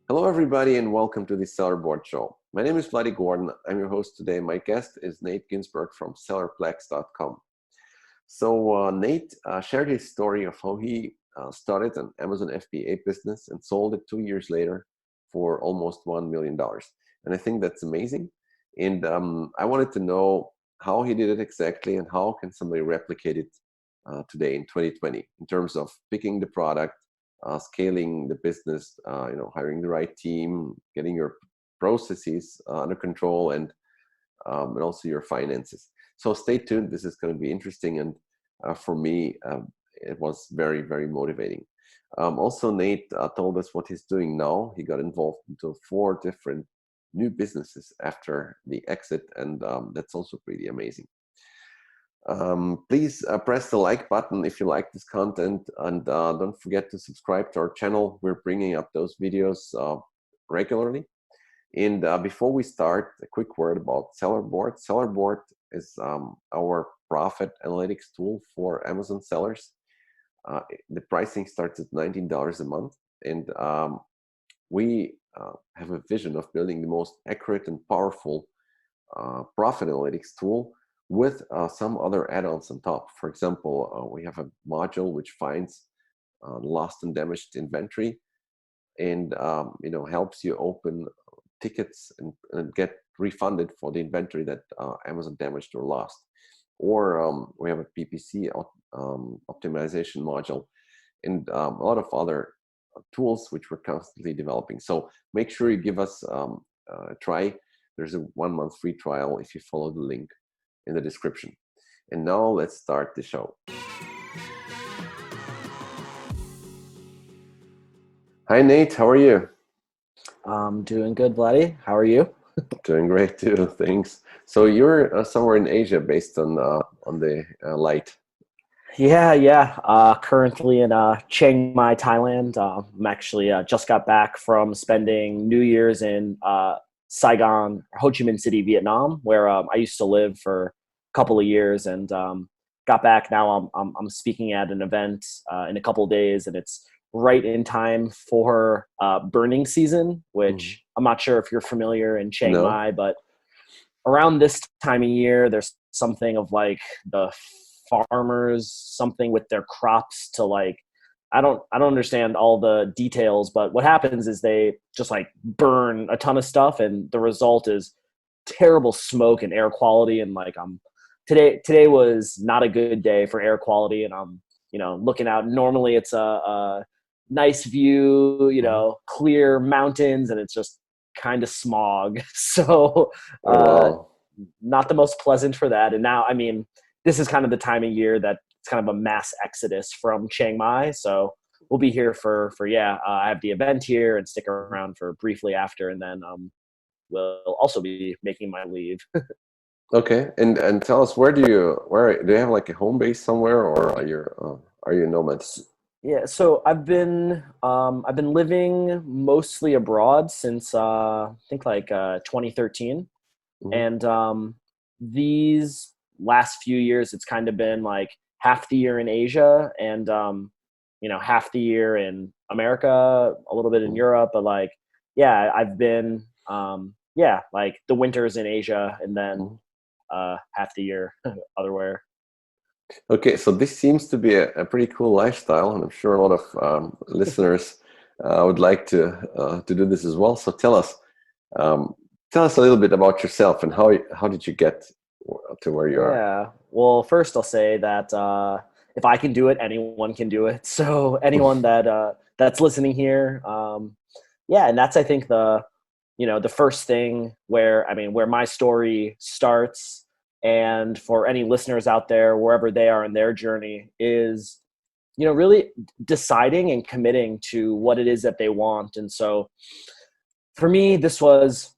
Hello, everybody, and welcome to the Sellerboard Show. My name is Vladdy Gordon. I'm your host today. My guest is Nate Ginsburg from sellerplex.com. So Nate shared his story of how he started an Amazon FBA business and sold it 2 years later for almost $1 million. And I think that's amazing. And I wanted to know how he did it exactly and how can somebody replicate it today in 2020 in terms of picking the product, scaling the business, hiring the right team, getting your processes under control, and also your finances. So stay tuned. This is going to be interesting, and for me, it was very, very motivating. Also, Nate told us what he's doing now. He got involved into 4 different new businesses after the exit, and that's also pretty amazing. Please press the like button if you like this content, and don't forget to subscribe to our channel. We're bringing up those videos regularly. And before we start, a quick word about sellerboard. Sellerboard is our profit analytics tool for Amazon sellers. The pricing starts at $19 a month, and we have a vision of building the most accurate and powerful profit analytics tool with some other add-ons on top. For example, we have a module which finds lost and damaged inventory and helps you open tickets and get refunded for the inventory that Amazon damaged or lost. Or we have a PPC optimization module and a lot of other tools which we're constantly developing. So make sure you give us a try. There's a 1-month free trial if you follow the link in the description. And now let's start the show. Hi, Nate. How are you? I'm doing good, Vladdy. How are you? Doing great too. Thanks. So you're somewhere in Asia, based on the light. Yeah. Currently in Chiang Mai, Thailand. I'm actually just got back from spending New Year's in Saigon, Ho Chi Minh City, Vietnam, where I used to live for a couple of years, and got back. Now I'm speaking at an event in a couple of days, and it's right in time for burning season, which I'm not sure if you're familiar in Chiang No. Mai, but around this time of year, there's something of like the farmers, something with their crops to like, I don't understand all the details, but what happens is they just like burn a ton of stuff, and the result is terrible smoke and air quality. And like today was not a good day for air quality, and I'm looking out. Normally it's a nice view, clear mountains, and it's just kind of smog. So Wow. not the most pleasant for that. And now, I mean, this is kind of the time of year that it's kind of a mass exodus from Chiang Mai. So we'll be here for I have the event here and stick around for briefly after, and then we'll also be making my leave. Okay. And tell us, where do you have like a home base somewhere, or are you nomads? Yeah, so I've been living mostly abroad since I think like 2013, Mhm. and these last few years it's kind of been like half the year in Asia, and half the year in America, a little bit in Mhm. Europe, but like I've been like the winters in Asia, and then Mhm. half the year otherwhere. Okay, so this seems to be a pretty cool lifestyle, and I'm sure a lot of listeners would like to do this as well. So um, tell us a little bit about yourself and how did you get to where you are? Yeah. Well, first I'll say that if I can do it, anyone can do it. So anyone that's listening here, and that's, I think, the first thing where my story starts, and for any listeners out there, wherever they are in their journey, is really deciding and committing to what it is that they want. And so for me, this was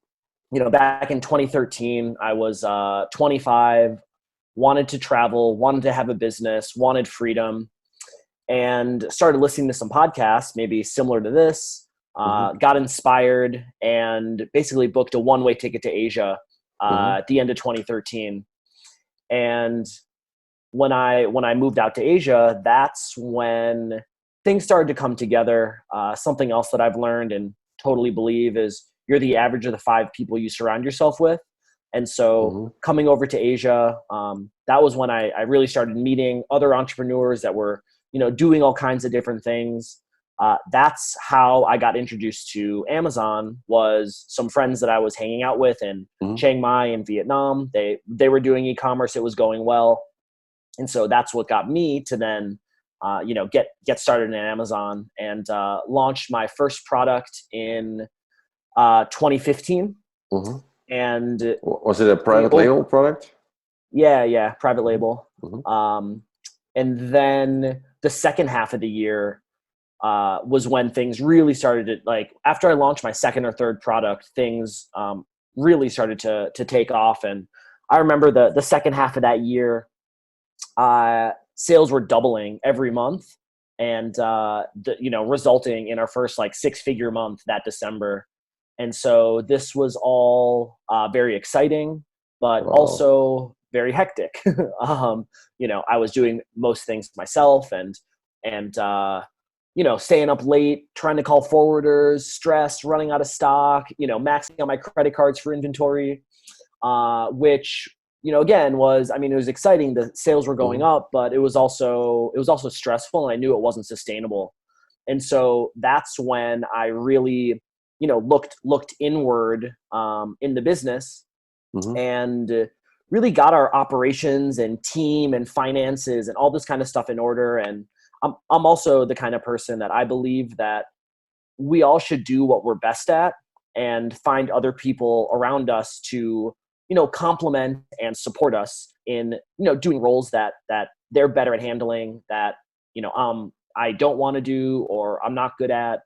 back in 2013. I was 25, wanted to travel, wanted to have a business, wanted freedom, and started listening to some podcasts, maybe similar to this. Hmm. Got inspired and basically booked a one-way ticket to Asia Hmm. at the end of 2013. And when I moved out to Asia, that's when things started to come together. Something else that I've learned, and totally believe is you're the average of the 5 people you surround yourself with. And so coming over to Asia, that was when I really started meeting other entrepreneurs that were, doing all kinds of different things. That's how I got introduced to Amazon, was some friends that I was hanging out with in Chiang Mai in Vietnam. They were doing e-commerce. It was going well. And so that's what got me to then, get started in Amazon and launched my first product in 2015. And was it a private label product? Yeah, private label. And then the second half of the year was when things really started to, like, after I launched my second or third product, things really started to take off. And I remember the second half of that year, sales were doubling every month, and resulting in our first 6-figure month that December. And so this was all very exciting, but also very hectic. I was doing most things myself, and staying up late, trying to call forwarders, stressed, running out of stock, maxing out my credit cards for inventory, which, again, it was exciting. The sales were going up, but it was also stressful, and I knew it wasn't sustainable. And so that's when I really, looked inward in the business, and really got our operations and team and finances and all this kind of stuff in order. And I'm also the kind of person that I believe that we all should do what we're best at and find other people around us to, complement and support us in, doing roles that they're better at handling, that, I don't want to do, or I'm not good at.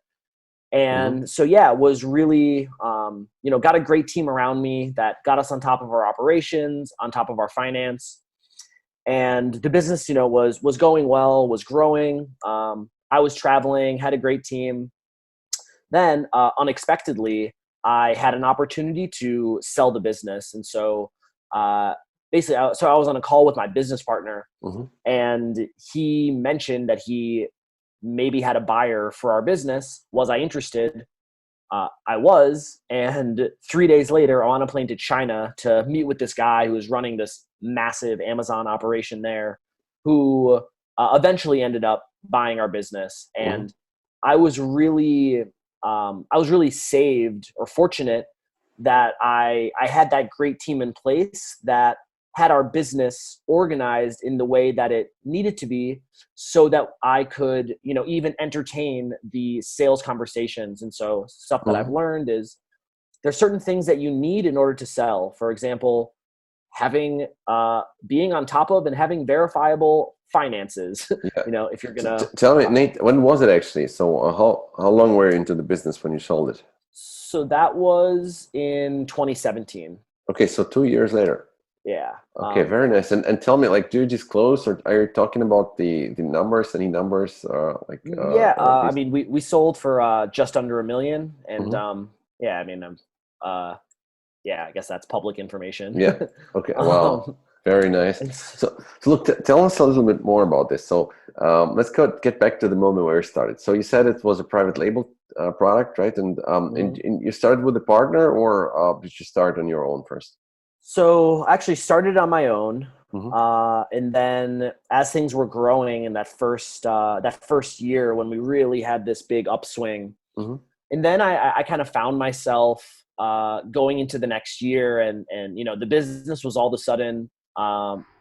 And so, it was really, got a great team around me that got us on top of our operations, on top of our finance. And the business, was going well, was growing. I was traveling, had a great team. Then, unexpectedly, I had an opportunity to sell the business. And so, basically, I was on a call with my business partner, and he mentioned that he maybe had a buyer for our business. Was I interested? I was. And 3 days later, I'm on a plane to China to meet with this guy who was running this massive Amazon operation there, who eventually ended up buying our business. And I was really saved or fortunate that I had that great team in place that had our business organized in the way that it needed to be, so that I could, even entertain the sales conversations. And so stuff that I've learned is there's certain things that you need in order to sell. For example, having, being on top of and having verifiable finances. If you're gonna tell me, Nate, when was it actually? So how long were you into the business when you sold it? So that was in 2017. Okay, so 2 years later. Yeah. Okay, very nice. And tell me, do you disclose, or are you talking about the numbers? Any numbers? We sold for just under $1 million, and I guess that's public information. Yeah. Okay. Wow. Very nice. So look, tell us a little bit more about this. So let's get back to the moment where you started. So you said it was a private label product, right? And and you started with a partner, or did you start on your own first? So I actually started on my own. And then as things were growing in that first year, when we really had this big upswing, and then I kind of found myself going into the next year, and the business was all of a sudden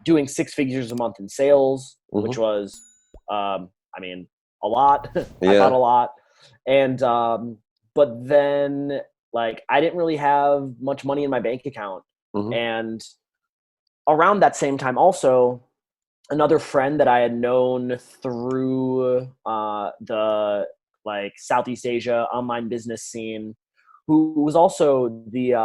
doing 6 figures a month in sales, which was, a lot. I thought a lot. And, but then I didn't really have much money in my bank account. And around that same time also, another friend that I had known through the Southeast Asia online business scene, who was also the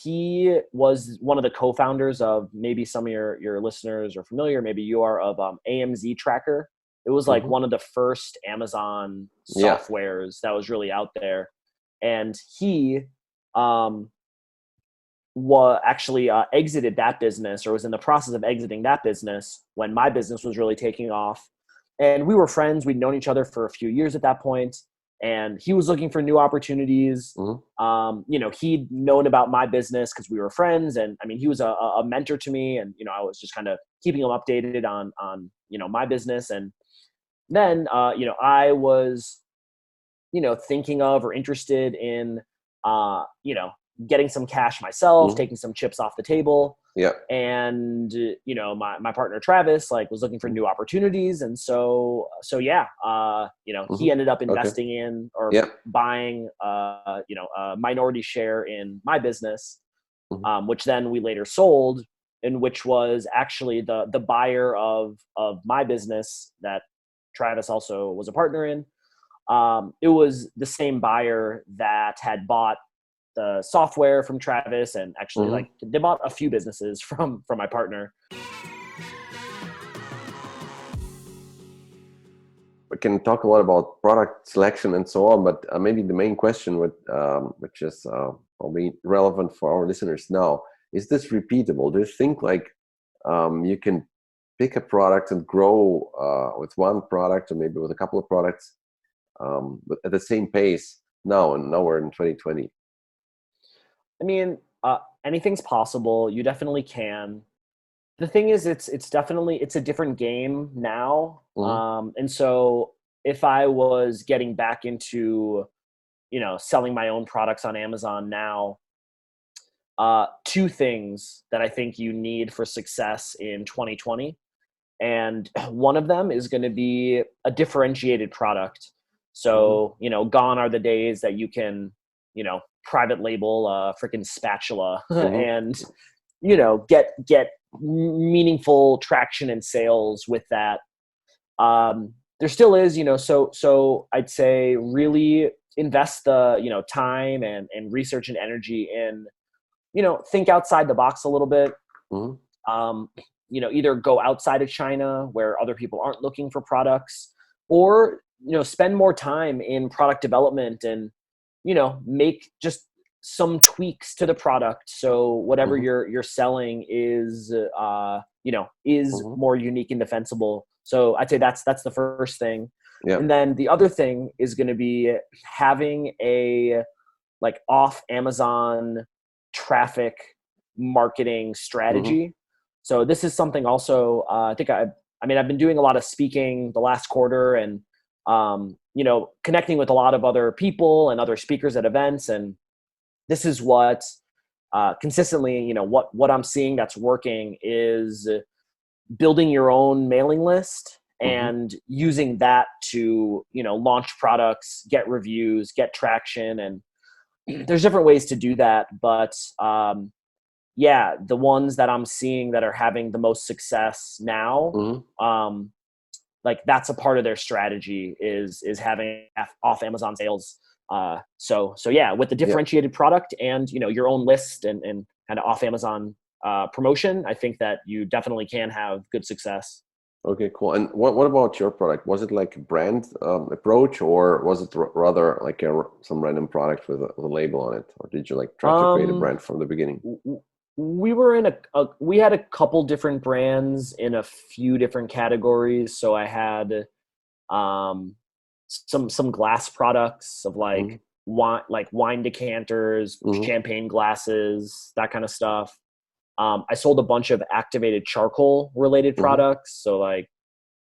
he was one of the co-founders of, maybe some of your listeners are familiar, maybe you are, of AMZ Tracker. It was one of the first Amazon softwares that was really out there. And he actually exited that business, or was in the process of exiting that business, when my business was really taking off. And we were friends. We'd known each other for a few years at that point. and he was looking for new opportunities. You know, he'd known about my business because we were friends, and I mean, he was a mentor to me, and you know, I was just kind of keeping him updated on you know, my business. And then you know, I was, you know, thinking of or interested in you know, getting some cash myself, taking some chips off the table. Yeah. And you know, my partner Travis like was looking for new opportunities, and so yeah, you know, he ended up Okay. investing in or Yeah. buying you know, a minority share in my business, which then we later sold, and which was actually the buyer of my business that Travis also was a partner in. It was the same buyer that had bought the software from Travis, and actually like they bought a few businesses from my partner. We can talk a lot about product selection and so on, but maybe the main question, which is probably relevant for our listeners now, is this repeatable? Do you think like you can pick a product and grow with one product or maybe with a couple of products, but at the same pace now, and now we're in 2020? I mean, anything's possible. You definitely can. The thing is, it's definitely, it's a different game now. And so if I was getting back into, you know, selling my own products on Amazon now, two things that I think you need for success in 2020. And one of them is going to be a differentiated product. So, you know, gone are the days that you can, you know, private label a freaking spatula and, you know, get meaningful traction and sales with that. There still is, you know, so I'd say really invest the, you know, time and research and energy in, you know, think outside the box a little bit. You know, either go outside of China where other people aren't looking for products, or, you know, spend more time in product development and, you know, make just some tweaks to the product. So whatever you're selling is, you know, is more unique and defensible. So I'd say that's the first thing. And then the other thing is going to be having a like off Amazon traffic marketing strategy. So this is something also, I think I mean, I've been doing a lot of speaking the last quarter, and, you know, connecting with a lot of other people and other speakers at events. And this is what consistently, you know, what I'm seeing that's working is building your own mailing list and using that to, you know, launch products, get reviews, get traction. And there's different ways to do that. But yeah, the ones that I'm seeing that are having the most success now, like that's a part of their strategy is having off Amazon sales. So yeah, with the differentiated product and, you know, your own list and kind of off Amazon promotion, I think that you definitely can have good success. Okay, cool. And what about your product? Was it like a brand approach, or was it rather like some random product with a label on it, or did you like try to create a brand from the beginning? We were in we had a couple different brands in a few different categories. So I had some glass products of like wine decanters, champagne glasses, that kind of stuff. I sold a bunch of activated charcoal related products. So like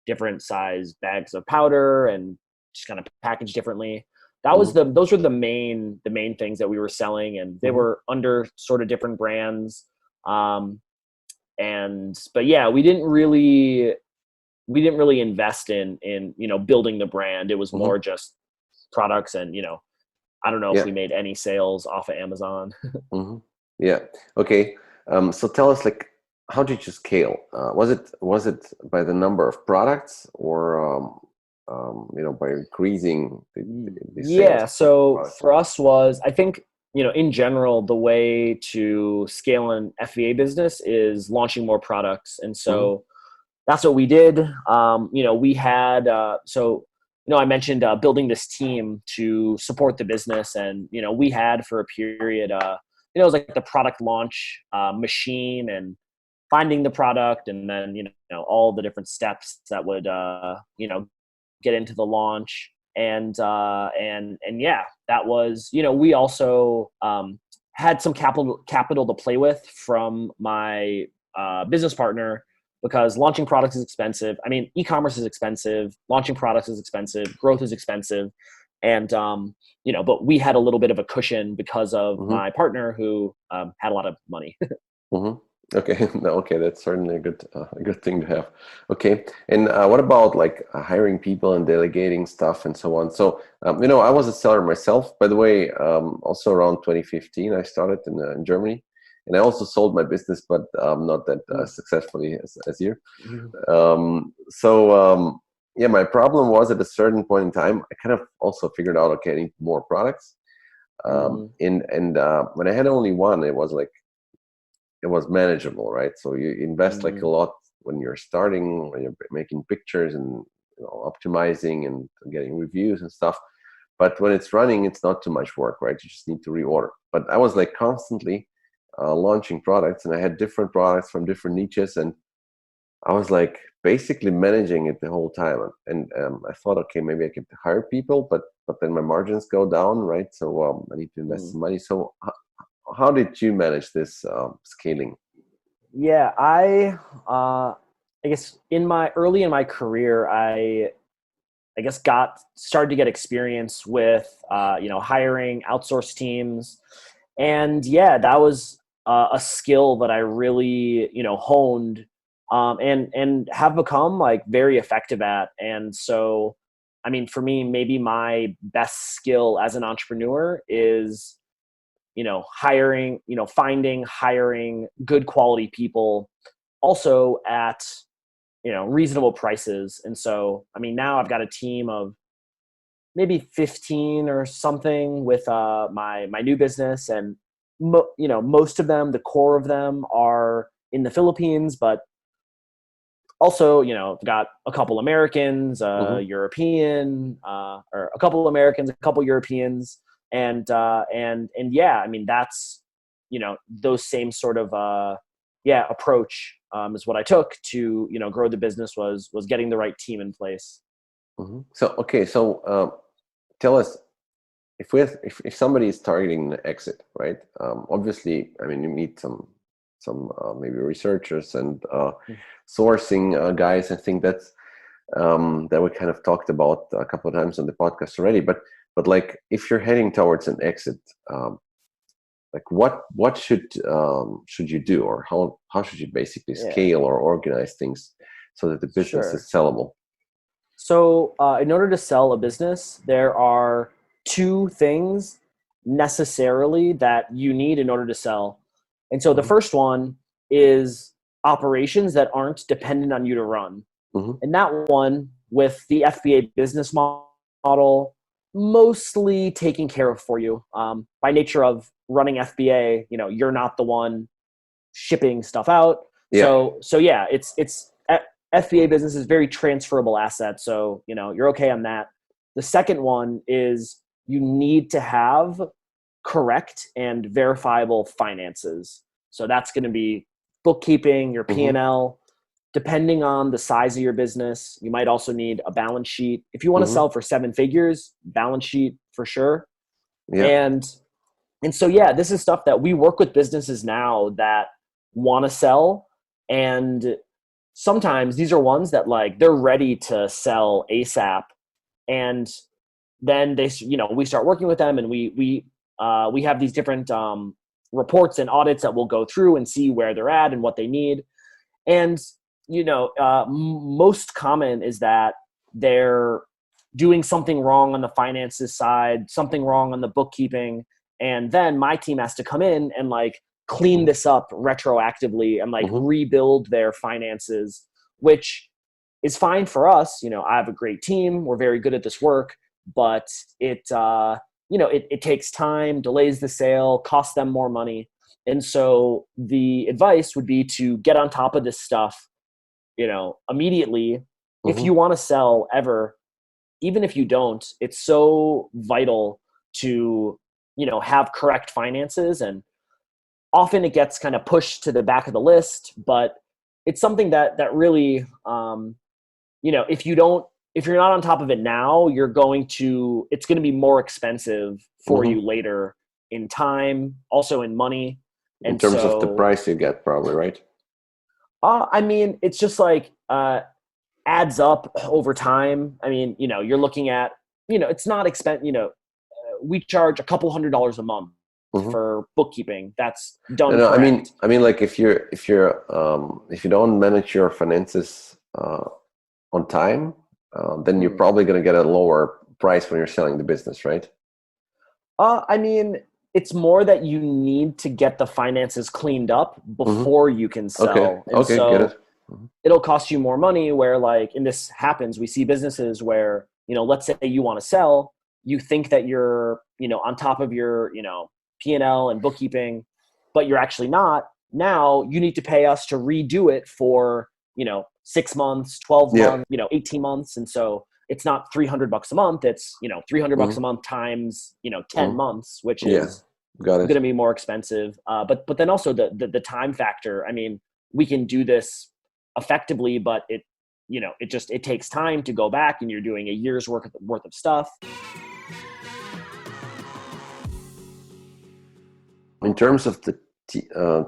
different size bags of powder and just kind of packaged differently. That was those were the main things that we were selling, and they were under sort of different brands. But yeah, we didn't really invest in, you know, building the brand. It was more just products, and, you know, I don't know if we made any sales off of Amazon. Yeah. Okay. So tell us, like, how did you scale? Was it by the number of products, or you know, by increasing the sales? So for us was, I think, you know, in general, the way to scale an FBA business is launching more products. And so that's what we did. You know, we had, so, you know, I mentioned building this team to support the business. And, you know, we had for a period, you know, it was like the product launch machine and finding the product, and then, you know, all the different steps that would, you know, get into the launch. and yeah, that was, we also had some capital to play with from my business partner, because launching products is expensive. I mean, e-commerce is expensive, launching products is expensive, growth is expensive. And, but we had a little bit of a cushion because of my partner who had a lot of money. Okay, no, okay, that's certainly a good thing to have. Okay, and what about like hiring people and delegating stuff and so on? So, I was a seller myself, by the way. Also around 2015, I started in Germany, and I also sold my business, but not that successfully as you. Yeah, my problem was at a certain point in time, I kind of also figured out, okay, I need more products. And when I had only one, it was manageable, right? So you invest like a lot when you're starting, when you're making pictures and optimizing and getting reviews and stuff. But when it's running, it's not too much work, right? You just need to reorder. But I was like constantly launching products, and I had different products from different niches, and I was like basically managing it the whole time. And I thought, okay, maybe I could hire people, but then my margins go down, right? So I need to invest some money. So how did you manage this scaling? Yeah, I guess early in my career, I guess started to get experience with hiring outsourced teams, and yeah, that was a skill that I really honed and have become like very effective at. And so, I mean, for me, maybe my best skill as an entrepreneur is hiring good quality people, also at reasonable prices. And so, I mean, now I've got a team of maybe 15 or something with my new business, and most of them, the core of them, are in the Philippines, but also I've got a couple Americans, European, or a couple Americans, a couple Europeans, and yeah, I mean, that's those same sort of approach is what I took to grow the business, was getting the right team in place. So okay, so tell us, if somebody is targeting an exit, right? Obviously, I mean, you meet some maybe researchers and sourcing guys. I think that's that we kind of talked about a couple of times on the podcast already. But like, if you're heading towards an exit, like what should you do, or how should you basically scale or organize things so that the business is sellable? So in order to sell a business, there are two things necessarily that you need in order to sell. And so the first one is operations that aren't dependent on you to run. And that one, with the FBA business model, mostly taken care of for you. By nature of running FBA, you're not the one shipping stuff out. Yeah. So yeah, it's FBA business is very transferable asset. So, you're okay on that. The second one is you need to have correct and verifiable finances. So that's going to be bookkeeping, your P&L. Depending on the size of your business, you might also need a balance sheet. If you want to sell for 7 figures, balance sheet for sure. Yeah. And so, yeah, this is stuff that we work with businesses now that want to sell. And sometimes these are ones that, like, they're ready to sell ASAP. And then we start working with them, and we have these different reports and audits that we'll go through and see where they're at and what they need. And most common is that they're doing something wrong on the finances side, something wrong on the bookkeeping, and then my team has to come in and like clean this up retroactively and like rebuild their finances, which is fine for us. I have a great team. We're very good at this work, but it takes time, delays the sale, costs them more money. And so the advice would be to get on top of this stuff, immediately. If you want to sell ever, even if you don't, it's so vital to, have correct finances. And often it gets kind of pushed to the back of the list, but it's something that really, if you don't if you're not on top of it now, it's going to be more expensive for you later in time, also in money. In terms of the price you get, probably, right? I mean, it's just like adds up over time. I mean, you're looking at, it's not expensive. We charge a couple $100s a month for bookkeeping. That's done. No, correct. I mean, like if you don't manage your finances on time, then you're probably going to get a lower price when you're selling the business, right? I mean, it's more that you need to get the finances cleaned up before you can sell. Okay. And so get it. It'll cost you more money where and this happens, we see businesses where, let's say you want to sell, you think that you're, on top of your, P&L and bookkeeping, but you're actually not. Now you need to pay us to redo it for, 6 months, 12 months, 18 months. And so it's not $300 a month. It's, $300 a month times, 10 months, which is going to be more expensive. But then also the time factor. I mean, we can do this effectively, but it takes time to go back, and you're doing a year's worth of stuff. In terms of the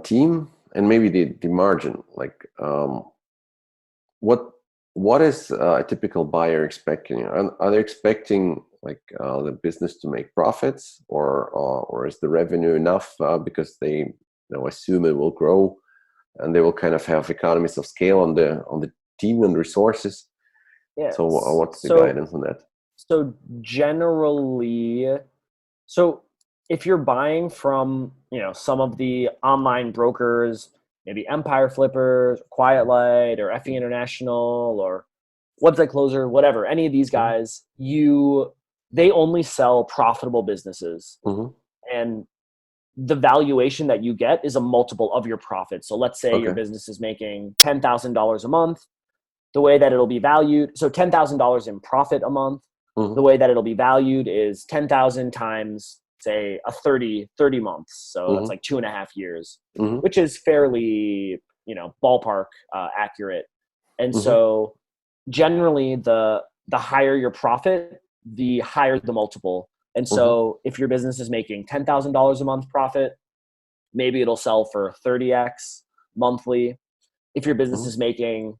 team and maybe the margin, like what is a typical buyer expecting? Are they expecting like the business to make profits, or is the revenue enough because they assume it will grow, and they will kind of have economies of scale on the team and resources? Yeah. So what's the guidance on that? So generally, if you're buying from, some of the online brokers, maybe Empire Flippers, Quiet Light, or FE International, or Website Closer, whatever, any of these guys, they only sell profitable businesses. And the valuation that you get is a multiple of your profit. So let's say your business is making $10,000 a month. The way that it'll be valued, so $10,000 in profit a month, the way that it'll be valued is 10,000 times, say, a 30 months. So that's like 2.5 years, which is fairly, ballpark accurate. And so generally the higher your profit, the higher the multiple. And so if your business is making $10,000 a month profit, maybe it'll sell for 30x monthly. If your business is making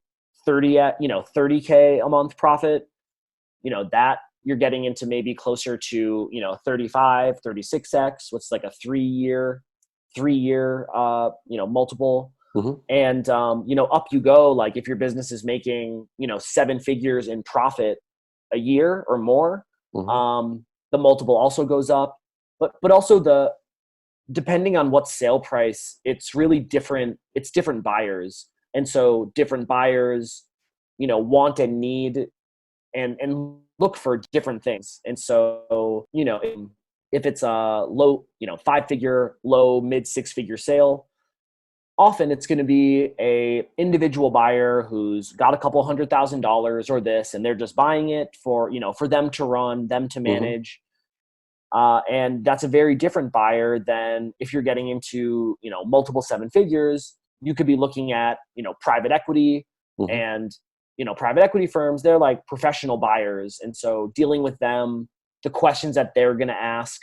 30K a month profit, that you're getting into maybe closer to, 35, 36x, what's like a three-year, multiple. And, up you go. Like if your business is making, 7 figures in profit a year or more, the multiple also goes up, but also depending on what sale price, it's really different. It's different buyers. And so different buyers, want and need and look for different things. And so, if it's a low, 5-figure, low, mid 6-figure sale, often it's going to be a individual buyer who's got a couple $100,000 or this, and they're just buying it for, for them to run, them to manage. And that's a very different buyer than if you're getting into, multiple 7 figures. You could be looking at, private equity and, private equity firms, they're like professional buyers. And so dealing with them, the questions that they're going to ask,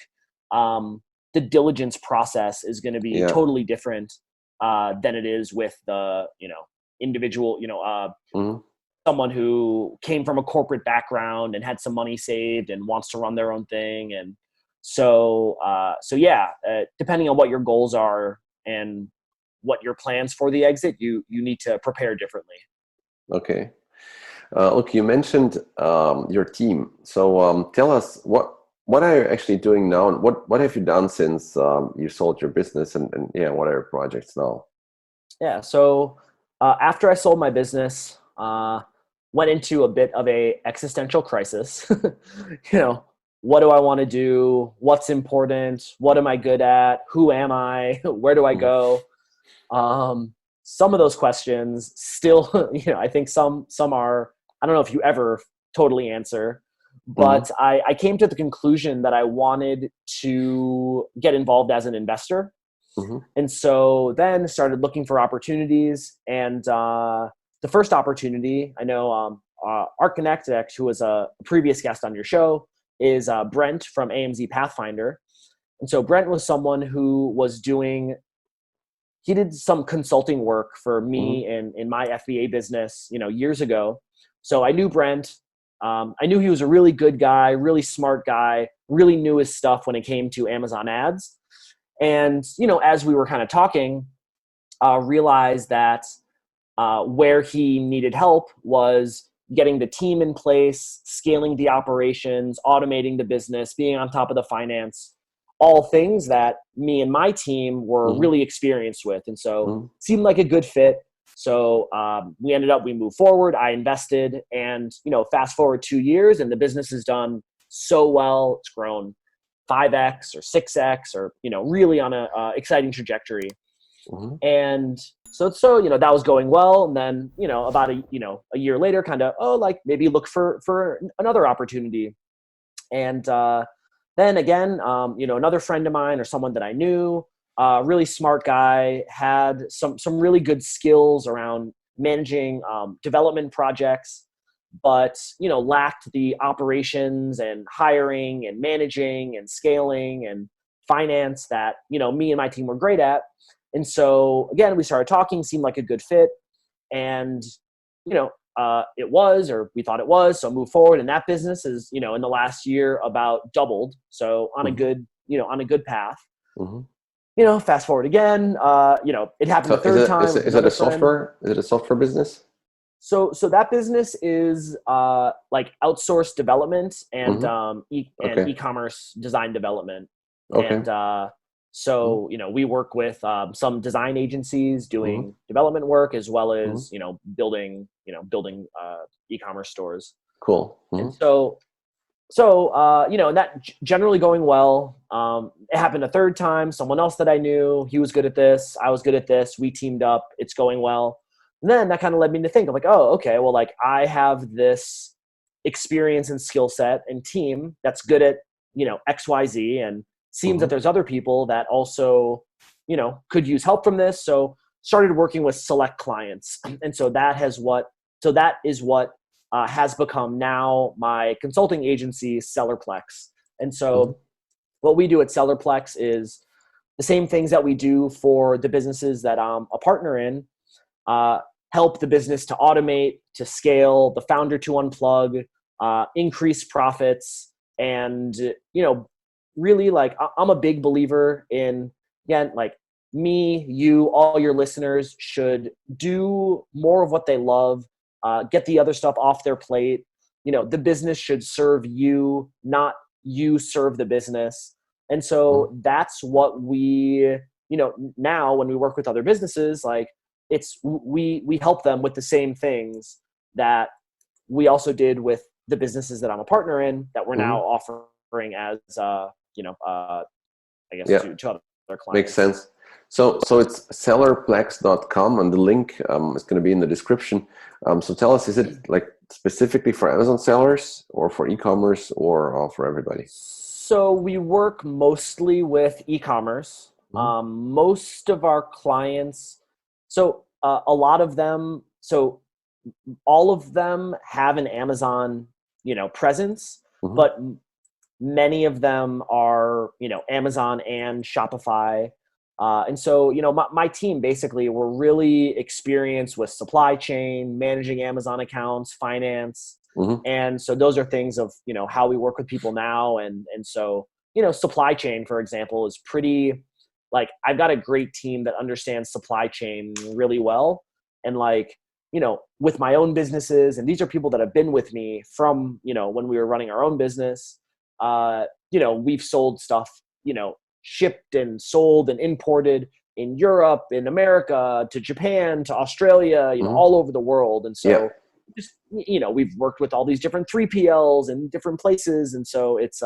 the diligence process is going to be totally different than it is with the, individual, someone who came from a corporate background and had some money saved and wants to run their own thing. And so, depending on what your goals are and what your plans for the exit, you need to prepare differently. Okay. Look, you mentioned your team. So tell us what are you actually doing now, and what have you done since you sold your business, and what are your projects now? Yeah. So after I sold my business, went into a bit of a existential crisis. What do I want to do? What's important? What am I good at? Who am I? Where do I go? Some of those questions still, I think some are, I don't know if you ever totally answer, but I came to the conclusion that I wanted to get involved as an investor. And so then started looking for opportunities. And the first opportunity, I know our connect, who was a previous guest on your show, is Brent from AMZ Pathfinder. And so Brent was someone who was he did some consulting work for me in my FBA business, years ago. So I knew Brent. I knew he was a really good guy, really smart guy, really knew his stuff when it came to Amazon ads. And, as we were kind of talking, realized that where he needed help was getting the team in place, scaling the operations, automating the business, being on top of the finance, all things that me and my team were really experienced with. And so seemed like a good fit. So we moved forward, I invested, and, fast forward 2 years and the business has done so well. It's grown 5x or 6x or, really on a exciting trajectory. And so, that was going well. And then, about a year later, kind of, maybe look for another opportunity. And then again, another friend of mine or someone that I knew, really smart guy, had some really good skills around managing development projects, but, lacked the operations and hiring and managing and scaling and finance that, me and my team were great at. And so again, we started talking, seemed like a good fit, and, it was, or we thought it was, so move forward. And that business is, in the last year about doubled. So on a good, on a good path. Fast forward again, it happened the third time. Is it a software? Is it a software business? So that business is like outsourced development and e-commerce design development. Okay. And so we work with some design agencies doing development work as well as building e-commerce stores. Cool. And so that generally going well. It happened a third time. Someone else that I knew, he was good at this, I was good at this. We teamed up. It's going well. And then that kind of led me to think of like, oh, okay, well, like I have this experience and skill set and team that's good at, XYZ, and seems that there's other people that also, could use help from this. So started working with select clients. And so that is what has become now my consulting agency, SellerPlex. And so what we do at SellerPlex is the same things that we do for the businesses that I'm a partner in, help the business to automate, to scale, the founder to unplug, increase profits. And, really, like, I'm a big believer in, again, like me, you, all your listeners should do more of what they love, get the other stuff off their plate. The business should serve you, not you serve the business. And so that's what we, now when we work with other businesses, like we help them with the same things that we also did with the businesses that I'm a partner in that we're now offering as, I guess to other clients. Makes sense. So it's sellerplex.com, and the link is going to be in the description. So tell us, is it like specifically for Amazon sellers or for e-commerce or for everybody? So we work mostly with e-commerce. Most of our clients, so a lot of them, so all of them have an Amazon, presence, but many of them are, Amazon and Shopify. And so, my team, basically, we're really experienced with supply chain, managing Amazon accounts, finance. And so those are things of, how we work with people now. And so, supply chain, for example, is pretty, like, I've got a great team that understands supply chain really well. And like, with my own businesses, and these are people that have been with me from, when we were running our own business, we've sold stuff, shipped and sold and imported in Europe, in America, to Japan, to Australia, all over the world. And so just, we've worked with all these different 3PLs in different places. And so it's,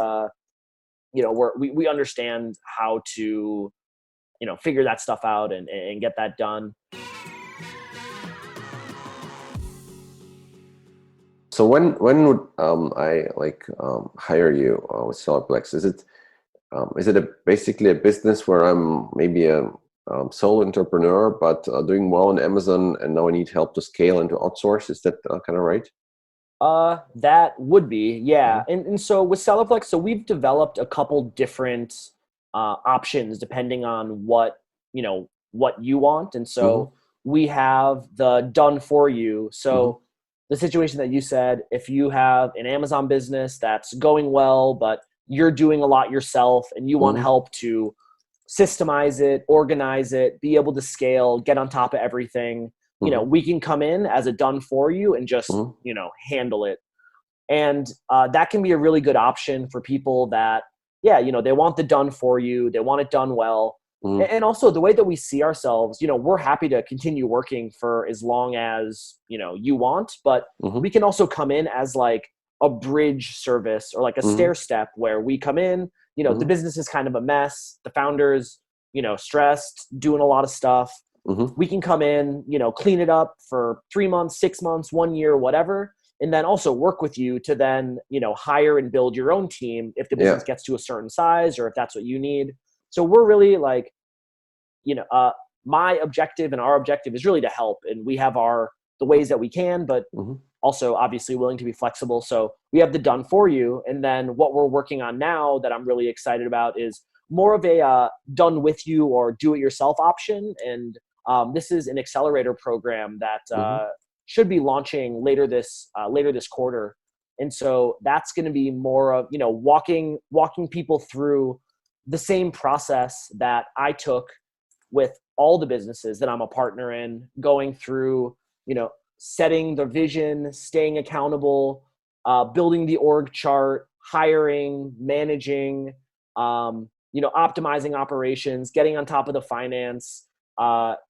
we understand how to, figure that stuff out and get that done. So when would I hire you with SellerPlex? Is it basically a business where I'm maybe a sole entrepreneur but doing well on Amazon, and now I need help to scale and to outsource? Is that kind of right? That would be, yeah. And so with SellerPlex, so we've developed a couple different options depending on what you want. And Mm-hmm. so we have the done for you. Mm-hmm. So the situation that you said, if you have an Amazon business that's going well, but you're doing a lot yourself and you want Mm-hmm. help to systemize it, organize it, be able to scale, get on top of everything, Mm-hmm. we can come in as a done for you and just, Mm-hmm. handle it. And that can be a really good option for people that, yeah, they want the done for you, they want it done well. Mm-hmm. And also the way that we see ourselves, we're happy to continue working for as long as, you want, but Mm-hmm. we can also come in as like a bridge service or like a Mm-hmm. stair step where we come in, the Mm-hmm. business is kind of a mess. The founders, stressed, doing a lot of stuff. Mm-hmm. We can come in, clean it up for 3 months, 6 months, 1 year, whatever, and then also work with you to then hire and build your own team if the Yeah. business gets to a certain size or if that's what you need. So we're really like, you know uh, my objective and our objective is really to help, and we have the ways that we can, but Mm-hmm. also obviously willing to be flexible. So we have the done for you, and then what we're working on now that I'm really excited about is more of a done with you or do it yourself option. And this is an accelerator program that Mm-hmm. should be launching later this quarter. And so that's going to be more of walking people through the same process that I took with all the businesses that I'm a partner in, going through, setting the vision, staying accountable, building the org chart, hiring, managing, optimizing operations, getting on top of the finance,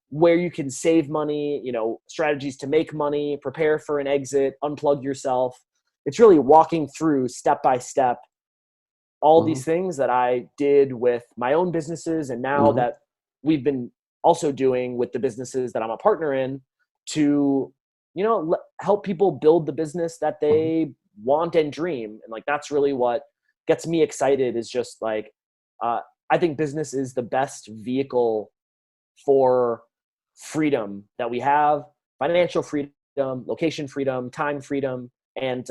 where you can save money, strategies to make money, prepare for an exit, unplug yourself. It's really walking through step by step all Mm-hmm. these things that I did with my own businesses, and now Mm-hmm. that we've been also doing with the businesses that I'm a partner in to, help people build the business that Mm-hmm. they want and dream. And like, that's really what gets me excited is just like, I think business is the best vehicle for freedom that we have: financial freedom, location freedom, time freedom. And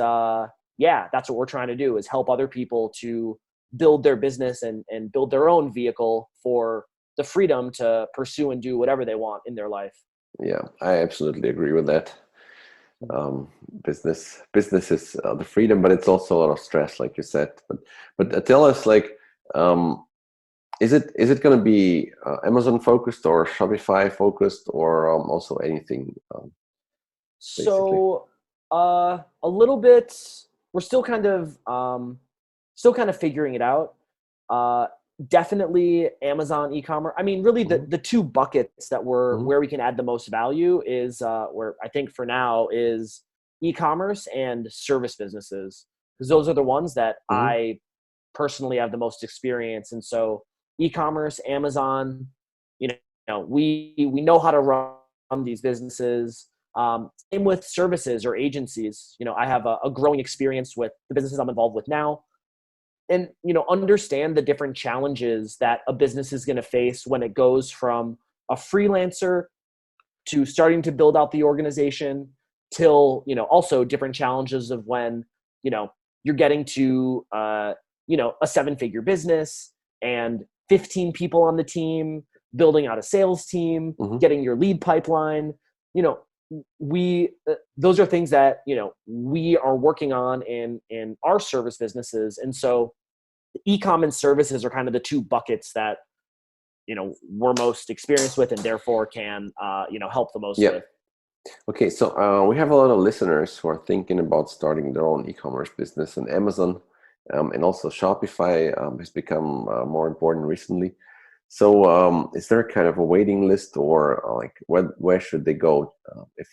yeah, that's what we're trying to do, is help other people to build their business and build their own vehicle for the freedom to pursue and do whatever they want in their life. Yeah, I absolutely agree with that. Um, business is the freedom, but it's also a lot of stress, like you said. But tell us, like, is it going to be Amazon focused or Shopify focused or also anything, basically? So a little bit, we're still kind of figuring it out. Uh, Definitely Amazon e-commerce. I mean, really, the Mm-hmm. the two buckets that we're Mm-hmm. where we can add the most value is where I think for now is e-commerce and service businesses, because those are the ones that Mm-hmm. I personally have the most experience. And so e-commerce, Amazon, you we know how to run these businesses. Same with services or agencies. I have a growing experience with the businesses I'm involved with now, and understand the different challenges that a business is going to face when it goes from a freelancer to starting to build out the organization, till also different challenges of when you know you're getting to a 7-figure business and 15 people on the team, building out a sales team, Mm-hmm. getting your lead pipeline. you know we Those are things that we are working on in our service businesses. And so e-com and services are kind of the two buckets that we're most experienced with, and therefore can help the most Yeah. with. Okay, so we have a lot of listeners who are thinking about starting their own e-commerce business, and Amazon and also Shopify has become more important recently. So, is there kind of a waiting list, or like where should they go if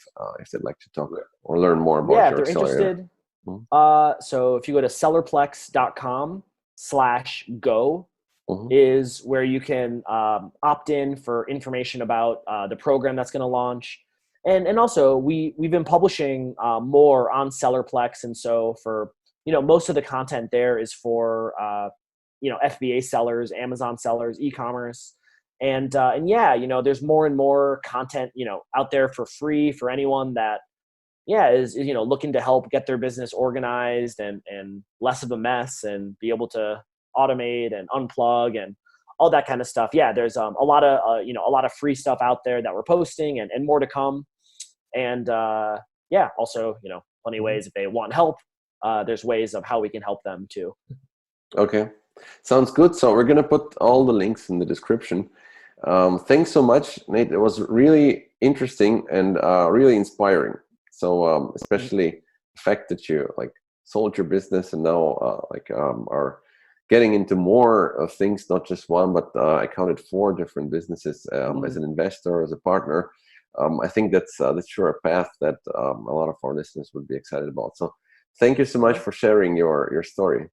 they'd like to talk or learn more about Yeah, if your they're accelerator? interested, Mm-hmm. so if you go to sellerplex.com/go Mm-hmm. is where you can opt in for information about the program that's going to launch. And also we've been publishing more on SellerPlex. And so for most of the content there is for FBA sellers, Amazon sellers, e-commerce. And yeah, there's more and more content out there for free for anyone that is looking to help get their business organized and less of a mess, and be able to automate and unplug and all that kind of stuff. Yeah, there's a lot of a lot of free stuff out there that we're posting, and more to come. And also plenty of ways if they want help. There's ways of how we can help them too. Okay, sounds good. So we're gonna put all the links in the description. Thanks so much, Nate. It was really interesting and really inspiring. So especially the fact that you sold your business and now are getting into more things, not just one, but I counted 4 different businesses as an investor, as a partner. I think that's sure a path that a lot of our listeners would be excited about. So thank you so much for sharing your story.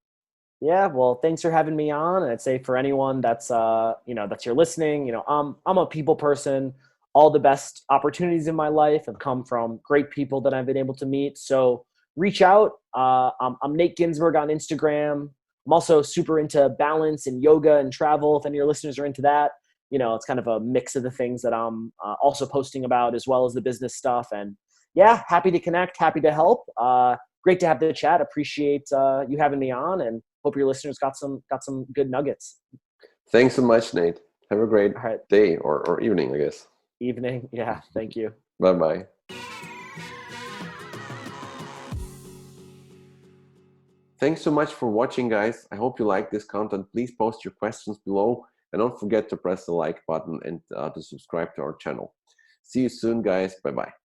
Yeah, well, thanks for having me on. And I'd say for anyone that's that's you're listening, I'm a people person. All the best opportunities in my life have come from great people that I've been able to meet. So reach out. I'm Nate Ginsburg on Instagram. I'm also super into balance and yoga and travel. If any of your listeners are into that, it's kind of a mix of the things that I'm also posting about, as well as the business stuff. And yeah, happy to connect, happy to help. Great to have the chat. Appreciate you having me on, and hope your listeners got some good nuggets. Thanks so much, Nate. Have a great day or evening, I guess. Evening. Yeah. Thank you. Bye-bye. Thanks so much for watching, guys. I hope you like this content. Please post your questions below, and don't forget to press the like button and to subscribe to our channel. See you soon, guys. Bye-bye.